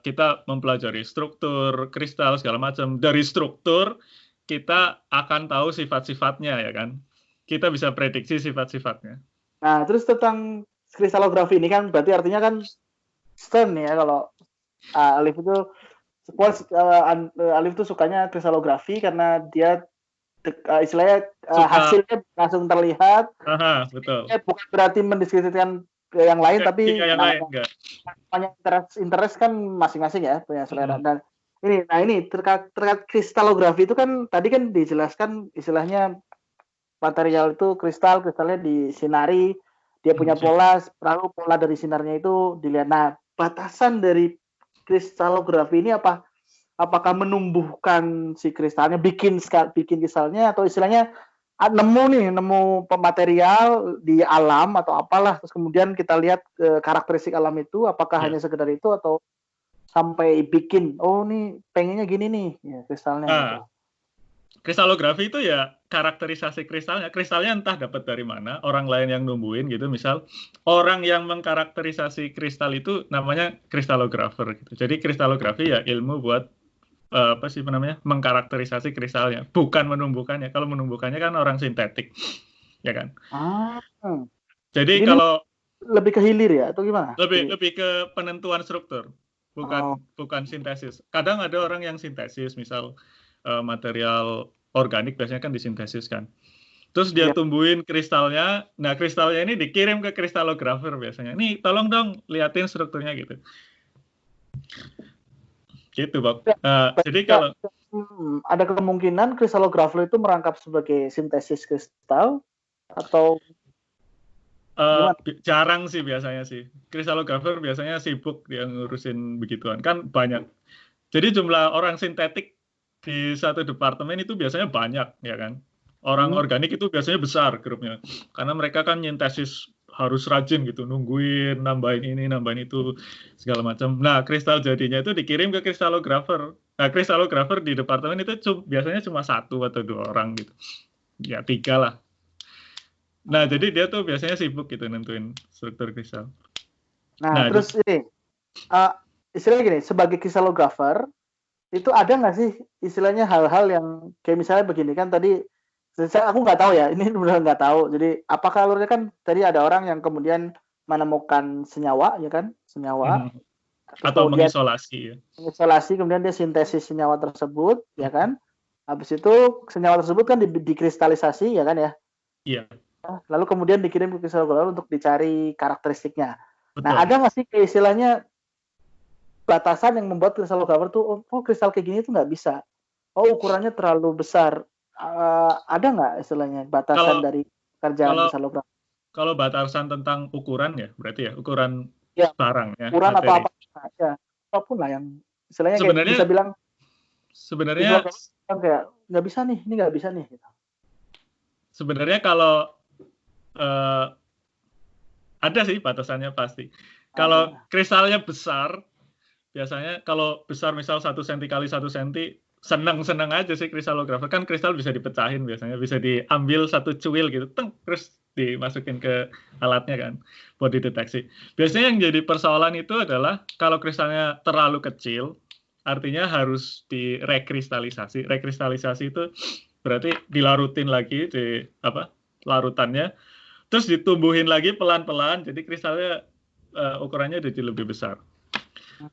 A: kita mempelajari struktur kristal segala macam. Dari struktur kita akan tahu sifat-sifatnya ya kan. Kita bisa prediksi sifat-sifatnya.
B: Nah, terus tentang kristalografi ini kan berarti artinya kan Stern ya, kalau Alif itu Alif itu sukanya kristalografi karena dia istilahnya hasilnya langsung terlihat.
A: Betul.
B: Bukan berarti mendiskreditkan yang lain, tapi
A: yang lain enggak.
B: Interest kan masing-masing ya punya selera. Dan ini terkait kristalografi itu kan tadi kan dijelaskan istilahnya material itu kristalnya disinari, dia punya pola, lalu pola dari sinarnya itu dilihat. Nah, batasan dari kristalografi ini apakah menumbuhkan si kristalnya, bikin kristalnya, atau istilahnya nemu material di alam atau apalah, terus kemudian kita lihat karakteristik alam itu, apakah hanya sekedar itu atau sampai bikin, oh nih pengennya gini nih ya kristalnya gitu.
A: Kristalografi itu ya karakterisasi kristalnya. Kristalnya entah dapat dari mana, orang lain yang numbuhin gitu. Misal orang yang mengkarakterisasi kristal itu namanya kristalografer gitu. Jadi kristalografi ya ilmu buat mengkarakterisasi kristalnya, bukan menumbuhkannya. Kalau menumbuhkannya kan orang sintetik, ya kan. Jadi kalau
B: lebih ke hilir ya atau gimana?
A: Lebih ke penentuan struktur, bukan sintesis. Kadang ada orang yang sintesis, misal material organik biasanya kan disintesis kan. Terus dia tumbuhin kristalnya. Nah, kristalnya ini dikirim ke kristalografer biasanya. Nih, tolong dong liatin strukturnya gitu. Gitu, Bob. Jadi kalau
B: ada kemungkinan kristalografer itu merangkap sebagai sintesis kristal atau
A: jarang sih biasanya sih. Kristalografer biasanya sibuk dia ngurusin begituan. Kan banyak. Jadi jumlah orang sintetik di satu departemen itu biasanya banyak, ya kan. Orang organik itu biasanya besar grupnya. Karena mereka kan nyintesis harus rajin gitu, nungguin, nambahin ini, nambahin itu, segala macam. Nah, kristal jadinya itu dikirim ke kristalografer. Nah, kristalografer di departemen itu biasanya cuma 1 atau 2 orang gitu. Ya, 3 lah. Nah, jadi dia tuh biasanya sibuk gitu nentuin struktur kristal.
B: Nah, terus ini, istilahnya gini, sebagai kristalografer, itu ada nggak sih istilahnya hal-hal yang kayak misalnya begini kan tadi, aku nggak tahu ya, ini benar nggak tahu. Jadi apakah alurnya kan tadi ada orang yang kemudian menemukan senyawa, ya kan, senyawa,
A: atau
B: kemudian
A: mengisolasi ya.
B: Mengisolasi, kemudian dia sintesis senyawa tersebut, ya kan. Habis itu senyawa tersebut kan dikristalisasi, ya kan ya.
A: Iya.
B: Lalu kemudian dikirim ke kristalografer untuk dicari karakteristiknya.
A: Betul.
B: Nah, ada nggak sih istilahnya batasan yang membuat kristalografer tuh, oh kristal kayak gini tuh nggak bisa, oh ukurannya terlalu besar, ada nggak istilahnya batasan dari kerjaan kristalografer?
A: Kalau batasan tentang ukuran ya, berarti ya ukuran
B: ya,
A: barang ya,
B: ukuran
A: materi.
B: atau apa ya, apapun lah yang istilahnya kayak bisa bilang
A: sebenarnya
B: kayak nggak bisa nih, ini nggak bisa nih gitu.
A: Sebenarnya kalau ada sih batasannya pasti. Kalau kristalnya besar, biasanya kalau besar misal 1 cm kali 1 cm, senang aja sih kristalografer. Kan kristal bisa dipecahin biasanya, bisa diambil 1 cuil gitu, terus dimasukin ke alatnya kan, buat dideteksi. Biasanya yang jadi persoalan itu adalah kalau kristalnya terlalu kecil, artinya harus direkristalisasi. Rekristalisasi itu berarti dilarutin lagi di larutannya, terus ditumbuhin lagi pelan-pelan, jadi kristalnya ukurannya jadi lebih besar.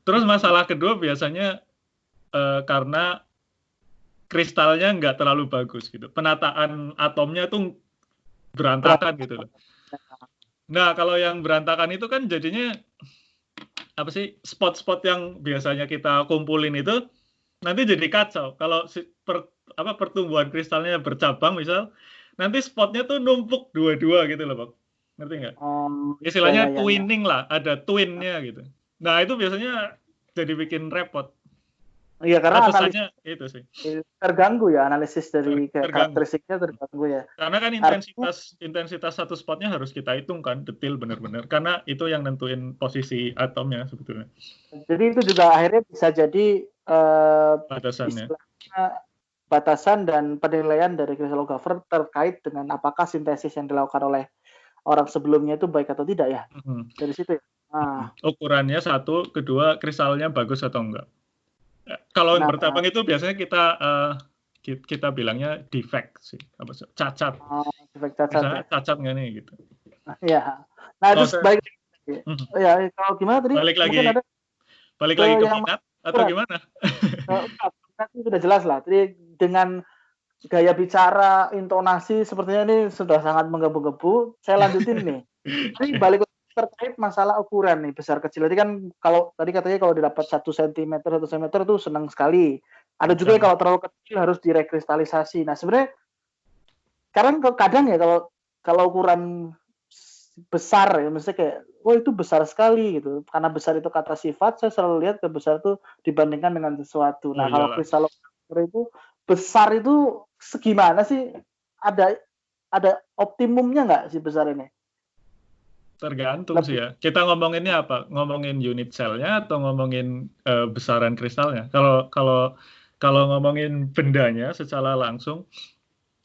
A: Terus masalah kedua biasanya karena kristalnya nggak terlalu bagus gitu, penataan atomnya tuh berantakan gitu loh. Nah, kalau yang berantakan itu kan jadinya apa sih, spot-spot yang biasanya kita kumpulin itu nanti jadi kacau. Kalau pertumbuhan kristalnya bercabang misal, nanti spotnya tuh numpuk dua-dua gitu loh, Pak. Ngerti nggak? Istilahnya twinning lah, ada twinnya gitu. Nah, itu biasanya jadi bikin repot.
B: Iya, karena
A: analisisnya itu sih
B: terganggu ya, analisis dari karakteristiknya terganggu ya.
A: Karena kan intensitas satu spotnya harus kita hitung kan, detail benar-benar. Karena itu yang nentuin posisi atomnya sebetulnya.
B: Jadi itu juga akhirnya bisa jadi
A: batasannya.
B: Batasan dan penilaian dari kristalografer terkait dengan apakah sintesis yang dilakukan oleh orang sebelumnya itu baik atau tidak ya. Dari situ ya.
A: Ukurannya 1, kedua kristalnya bagus atau enggak. Kalau yang pertama itu biasanya kita bilangnya defect sih, cacat.
B: Defect cacat.
A: Misalnya cacat nggak nih gitu.
B: Iya. Nah, terus balik ya, kalau gimana tadi?
A: Balik lagi ke minat atau gimana?
B: Sudah jelas lah. Jadi dengan gaya bicara, intonasi sepertinya ini sudah sangat menggebu-gebu. Saya lanjutin nih. Ini balik terkait masalah ukuran nih, besar kecil. Jadi kan kalau tadi katanya kalau didapat 1 cm itu senang sekali. Ada juga kalau terlalu kecil harus direkristalisasi. Nah, sebenarnya kadang ya kalau ukuran besar ya, maksudnya kayak itu besar sekali gitu. Karena besar itu kata sifat, saya selalu lihat besar itu dibandingkan dengan sesuatu. Nah, kalau kristalografer itu besar itu segimana sih? Ada optimumnya nggak sih besar ini?
A: Tergantung sih ya. Kita ngomonginnya apa? Ngomongin unit cell-nya atau ngomongin besaran kristalnya? Kalau ngomongin bendanya secara langsung,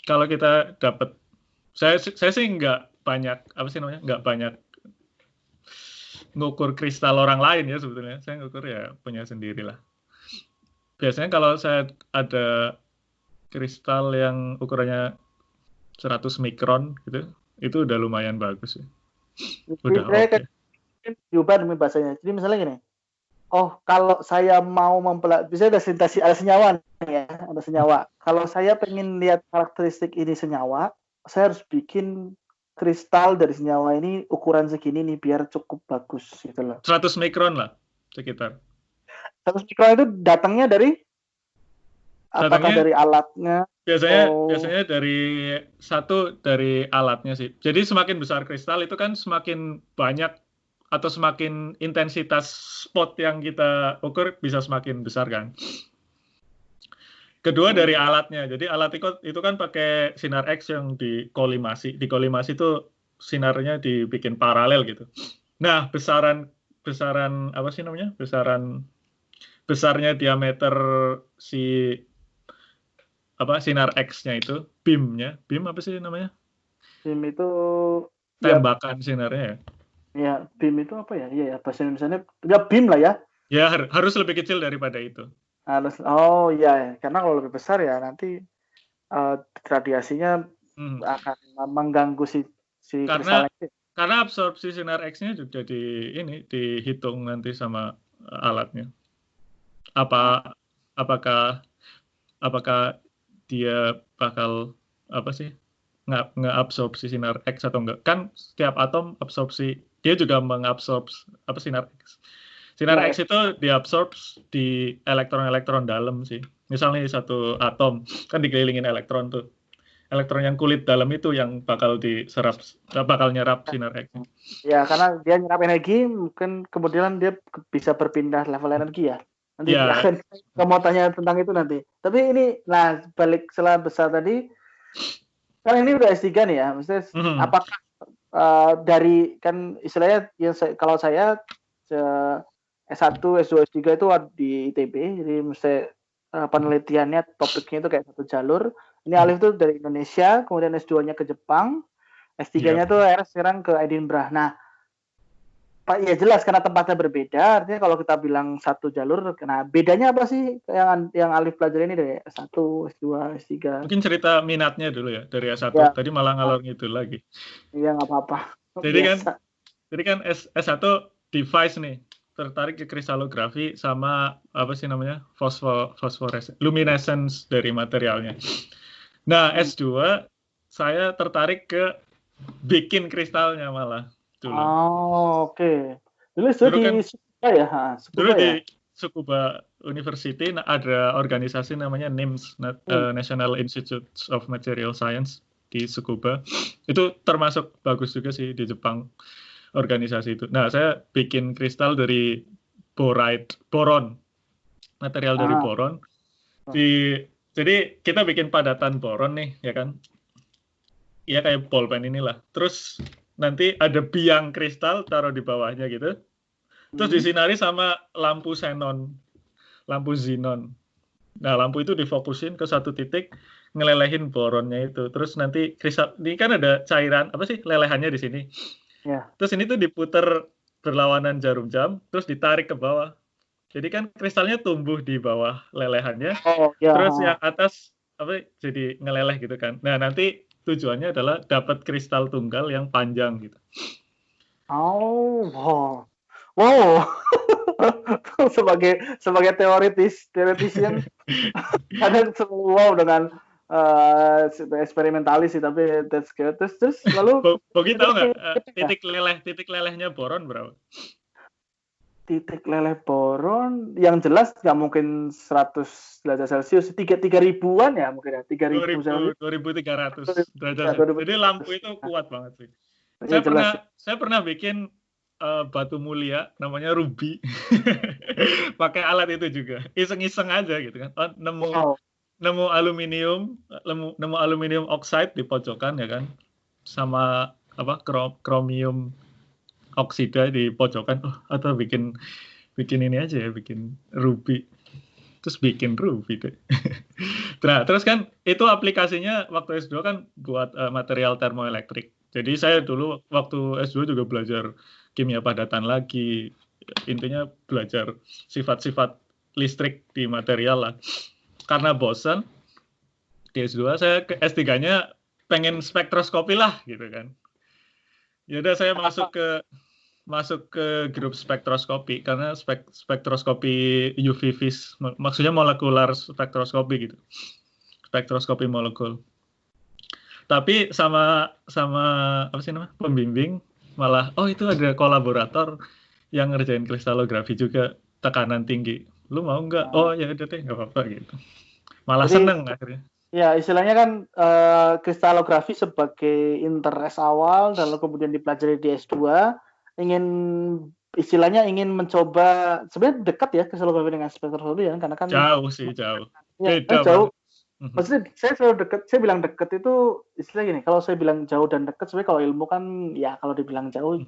A: kalau kita dapat, saya sih nggak banyak nggak banyak ngukur kristal orang lain ya sebetulnya. Saya ngukur ya punya sendiri lah. Biasanya kalau saya ada kristal yang ukurannya 100 mikron gitu, itu udah lumayan bagus ya. Udah oke.
B: Diubah demi bahasanya. Jadi misalnya gini, kalau saya mau bisa ada sintesis, ada senyawa nih ya, ada senyawa. Kalau saya pengen lihat karakteristik ini senyawa, saya harus bikin kristal dari senyawa ini ukuran segini nih biar cukup bagus gitu loh.
A: 100 mikron lah sekitar.
B: 100 mikron itu datangnya dari apakah dari alatnya?
A: Biasanya dari alatnya sih. Jadi semakin besar kristal itu kan semakin banyak atau semakin intensitas spot yang kita ukur bisa semakin besar kan. Kedua dari alatnya. Jadi alat itu kan pakai sinar X yang dikolimasi. Dikolimasi itu sinarnya dibikin paralel gitu. Nah, besaran apa sih namanya? Besarnya diameter si sinar X-nya itu, beam-nya. Beam apa sih namanya?
B: BIM itu ya
A: Tembakan sinarnya ya.
B: ya BIM itu apa ya? Iya ya bahasa Indonesianya ya BIM lah ya.
A: Ya harus lebih kecil daripada itu.
B: Harus oh iya ya. Karena kalau lebih besar ya nanti radiasinya akan mengganggu si
A: Karena
B: kristalnya.
A: absorpsi sinar X-nya juga dihitung nanti sama alatnya. Apakah dia bakal apa sih ngeabsorpsi sinar X atau enggak? Kan setiap atom absorpsi, dia juga mengabsorpsi sinar X. Sinar X itu diabsorb di elektron-elektron dalam sih. Misalnya satu atom kan dikelilingin elektron tuh. Elektron yang kulit dalam itu yang bakal nyerap sinar X.
B: Ya, karena dia nyerap energi, mungkin kemudian dia bisa berpindah level energi ya. Nanti akan mau tanya tentang itu nanti. Tapi ini, nah balik setelah besar tadi, kan ini udah S3 nih ya. Maksudnya apakah dari kan istilahnya kalau saya S1, S2, S3 itu di ITB, jadi mesti penelitiannya topiknya itu kayak satu jalur. Ini Alif tuh dari Indonesia, kemudian S2-nya ke Jepang, S3-nya tuh sekarang ke Edinburgh. Nah, Pak ya jelas karena tempatnya berbeda, artinya kalau kita bilang satu jalur, nah bedanya apa sih yang Alif pelajari ini dari S1, S2, S3?
A: Mungkin cerita minatnya dulu ya dari S1. Ya. Tadi malah ngalor ngidul lagi.
B: Iya nggak apa-apa.
A: Jadi kan S1 device nih, tertarik ke kristalografi sama apa sih namanya luminescence dari materialnya. Nah S2 saya tertarik ke bikin kristalnya malah dulu.
B: Oh oke. Dulu di Tsukuba ya?
A: Dulu di Tsukuba University ada organisasi namanya NIMS, National Institute of Material Science di Tsukuba. Itu termasuk bagus juga sih di Jepang organisasi itu. Nah saya bikin kristal dari boron, material dari boron. Jadi kita bikin padatan boron nih, ya kan? Ya kayak pulpen inilah. Terus nanti ada biang kristal taruh di bawahnya gitu. Terus disinari sama lampu xenon, lampu xenon. Nah, lampu itu difokusin ke satu titik, ngelelehin boronnya itu. Terus nanti kristal ini kan ada cairan apa sih lelehannya di sini.
B: Ya.
A: Terus ini tuh diputer berlawanan jarum jam, terus ditarik ke bawah. Jadi kan kristalnya tumbuh di bawah lelehannya. Terus yang atas jadi ngeleleh gitu kan. Nah, nanti tujuannya adalah dapat kristal tunggal yang panjang gitu.
B: Wow. sebagai teoretisian kadang wow dengan eksperimentalis sih, tapi that's good. Terus lalu
A: Bogi tahu nggak titik lelehnya boron berapa?
B: Titik leleh boron yang jelas nggak mungkin 100 derajat Celcius, 3.000-an ya mungkin ya,
A: 2.300 derajat. Jadi lampu itu kuat banget sih. Saya pernah bikin batu mulia namanya ruby. Pakai alat itu juga. Iseng-iseng aja gitu kan. Nemu aluminium oxide di pojokan ya kan. Sama kromium oksida di pojokan. Atau bikin ini aja ya, bikin ruby. Terus bikin ruby deh. Nah, terus kan itu aplikasinya waktu S2 kan buat material termoelektrik. Jadi saya dulu waktu S2 juga belajar kimia padatan lagi. Intinya belajar sifat-sifat listrik di material lah. Karena bosan di S2, saya ke S3-nya pengen spektroskopi lah gitu kan. Yaudah saya masuk ke grup spektroskopi karena spektroskopi UV vis, maksudnya molekular spektroskopi gitu. Spektroskopi molekul. Tapi sama apa sih namanya? Pembimbing malah itu ada kolaborator yang ngerjain kristalografi juga tekanan tinggi. Lu mau nggak? Oh ya udah deh, nggak apa-apa gitu. Malah seneng akhirnya.
B: Ya istilahnya kan kristalografi sebagai interest awal, lalu kemudian dipelajari di S2, ingin mencoba, sebenarnya dekat ya kristalografi dengan spektroskopi ya, karena kan
A: jauh sih, jauh.
B: Beda jauh. Maksudnya saya selalu dekat, saya bilang dekat itu istilah gini, kalau saya bilang jauh dan dekat, sebenarnya kalau ilmu kan ya kalau dibilang jauh,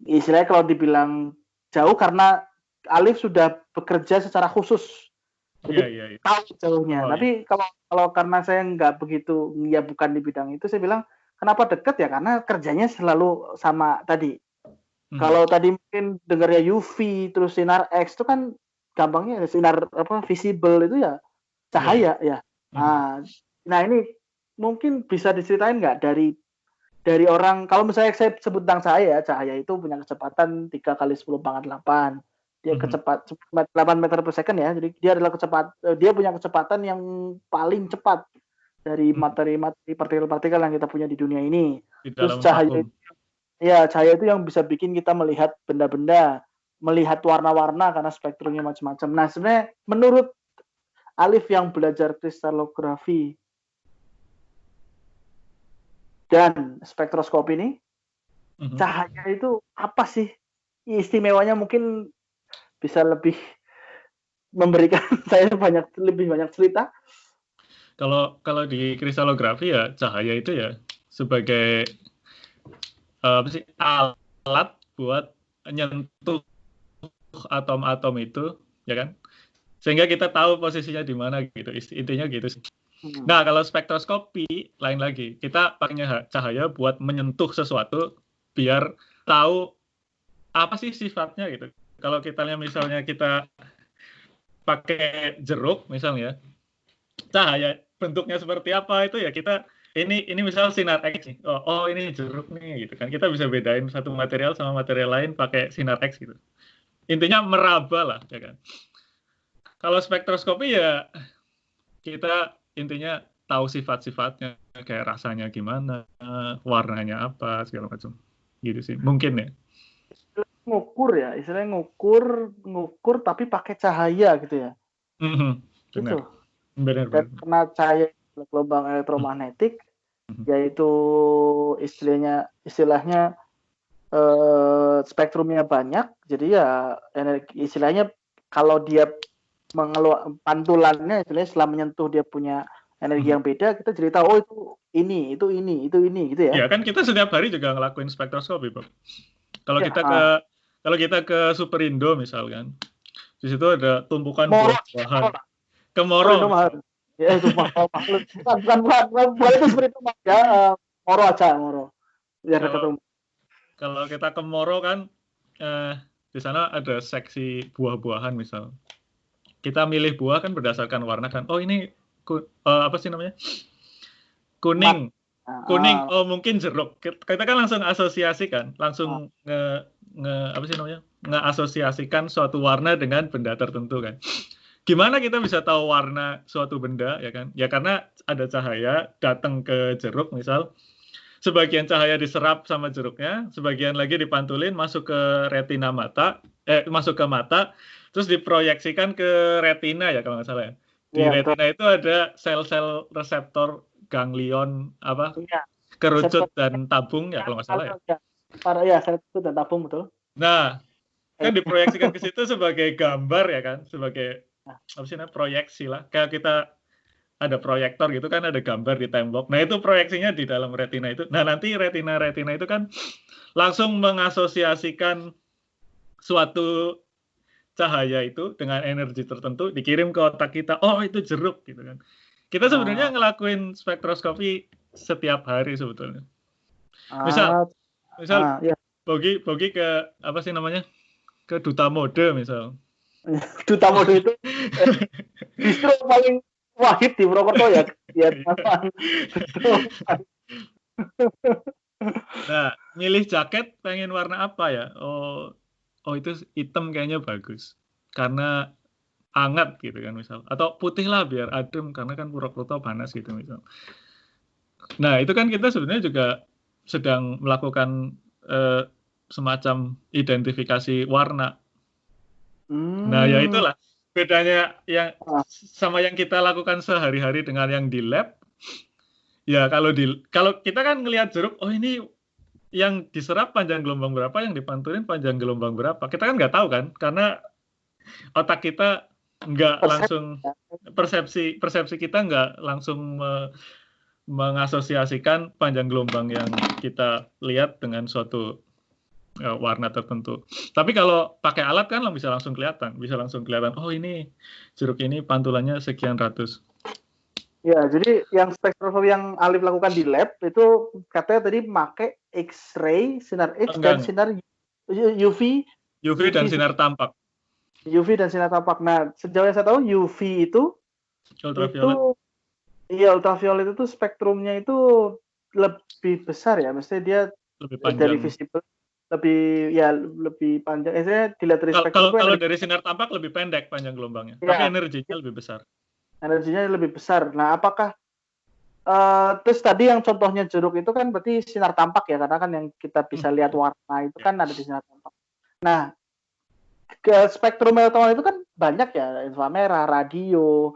B: istilahnya kalau dibilang jauh karena Alif sudah bekerja secara khusus, jadi tahu jauhnya. Tapi kalau karena saya nggak begitu, ya bukan di bidang itu, saya bilang kenapa dekat ya karena kerjanya selalu sama tadi. Kalau tadi mungkin dengarnya UV terus sinar X itu kan gampangnya sinar visible itu ya cahaya ya. Nah ini mungkin bisa diceritain nggak dari orang, kalau misalnya saya sebut tentang cahaya itu punya kecepatan 3 kali 10 pangkat 8. Dia kecepatan 8 meter per second ya. Jadi dia adalah dia punya kecepatan yang paling cepat dari materi-materi partikel-partikel yang kita punya di dunia ini. Terus cahaya itu yang bisa bikin kita melihat benda-benda, melihat warna-warna karena spektrumnya macam-macam. Nah, sebenarnya menurut Alif yang belajar kristalografi dan spektroskop ini, cahaya itu apa sih istimewanya? Mungkin bisa lebih memberikan saya lebih banyak cerita.
A: Kalau di kristalografi ya cahaya itu ya sebagai alat buat nyentuh atom-atom itu, ya kan? Sehingga kita tahu posisinya di mana gitu, intinya gitu sih. Nah, kalau spektroskopi lain lagi, kita pakai cahaya buat menyentuh sesuatu biar tahu apa sih sifatnya gitu. Kalau kita lihat misalnya kita pakai jeruk misalnya, cahaya bentuknya seperti apa itu ya kita ini misal sinar X nih. Oh ini jeruk nih gitu kan. Kita bisa bedain satu material sama material lain pakai sinar X gitu. Intinya meraba lah ya kan. Kalau spektroskopi ya kita intinya tahu sifat-sifatnya, kayak rasanya gimana, warnanya apa, segala macam. Gitu sih, mungkin ya.
B: Istilahnya ngukur tapi pakai cahaya gitu ya.
A: Benar.
B: Gitu. Benar. Karena cahaya gelombang elektromagnetik, yaitu istilahnya spektrumnya banyak, jadi ya energi istilahnya kalau dia pantulannya istilahnya setelah menyentuh dia punya energi yang beda, kita jadi tahu itu ini gitu ya.
A: Ya kan kita setiap hari juga ngelakuin spektroskopi, Bob. Kalau kita ke Superindo misalkan, di situ ada tumpukan buah-buahan. Ke Moro.
B: Ya itu mahal. Bukan itu Superindo ya, Moro aja, Moro. Biar ketemu.
A: Kalau kita ke Moro kan di sana ada seksi buah-buahan misal. Kita milih buah kan berdasarkan warna kan. Oh ini apa sih namanya? Kuning. Oh mungkin jeruk. Kita kan langsung asosiasikan, langsung apa sih namanya? Ngeasosiasikan suatu warna dengan benda tertentu kan. Gimana kita bisa tahu warna suatu benda ya kan? Ya karena ada cahaya datang ke jeruk misal. Sebagian cahaya diserap sama jeruknya, sebagian lagi dipantulin masuk ke retina mata, masuk ke mata, terus diproyeksikan ke retina ya kalau nggak salah ya. Di retina itu ada sel-sel reseptor ganglion kerucut dan tabung ya kalau nggak salah ya.
B: Kerucut dan tabung betul.
A: Nah, kan diproyeksikan ke situ sebagai gambar ya kan, sebagai apa sih namanya proyeksi lah. Kayak kita ada proyektor gitu kan, ada gambar di tembok. Nah itu proyeksinya di dalam retina itu. Nah nanti retina itu kan langsung mengasosiasikan suatu cahaya itu dengan energi tertentu, dikirim ke otak kita. Oh itu jeruk gitu kan. Kita sebenarnya ngelakuin spektroskopi setiap hari sebetulnya. Misal Bogi ke apa sih namanya, ke duta mode misal.
B: Duta mode itu justru paling wahid di Purwokerto ya.
A: Nah, milih jaket pengen warna apa ya? Oh itu hitam kayaknya bagus. Karena hangat gitu kan misal. Atau putih lah biar adem karena kan Purwokerto panas gitu misal. Nah, itu kan kita sebenarnya juga sedang melakukan semacam identifikasi warna. Nah, ya itulah bedanya yang sama yang kita lakukan sehari-hari dengan yang di lab. Ya kalau kita kan ngelihat jeruk, oh ini yang diserap panjang gelombang berapa, yang dipantulin panjang gelombang berapa. Kita kan nggak tahu kan, karena otak kita nggak langsung persepsi kita nggak langsung mengasosiasikan panjang gelombang yang kita lihat dengan suatu warna tertentu. Tapi kalau pakai alat kan bisa langsung kelihatan. Oh ini jeruk ini pantulannya sekian ratus.
B: Ya, jadi yang spektroskopi yang Alif lakukan di lab itu katanya tadi pakai X-ray, sinar X dan sinar UV.
A: UV dan sinar tampak.
B: UV dan sinar tampak. Nah, sejauh yang saya tahu UV itu
A: ultraviolet.
B: Iya, ultraviolet itu spektrumnya itu lebih besar ya. Maksudnya dia
A: lebih panjang.
B: Dari visible lebih panjang. Dilihat dari
A: spektrum. Kalau dari sinar tampak lebih pendek panjang gelombangnya, ya, tapi energinya lebih besar.
B: Energinya lebih besar. Nah, apakah terus tadi yang contohnya jeruk itu kan berarti sinar tampak ya, karena kan yang kita bisa lihat warna itu kan ada di sinar tampak. Nah, ke spektrum elektromagnetik itu kan banyak ya, inframerah, radio,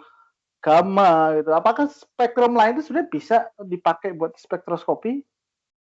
B: gamma gitu. Apakah spektrum lain itu sebenarnya bisa dipakai buat spektroskopi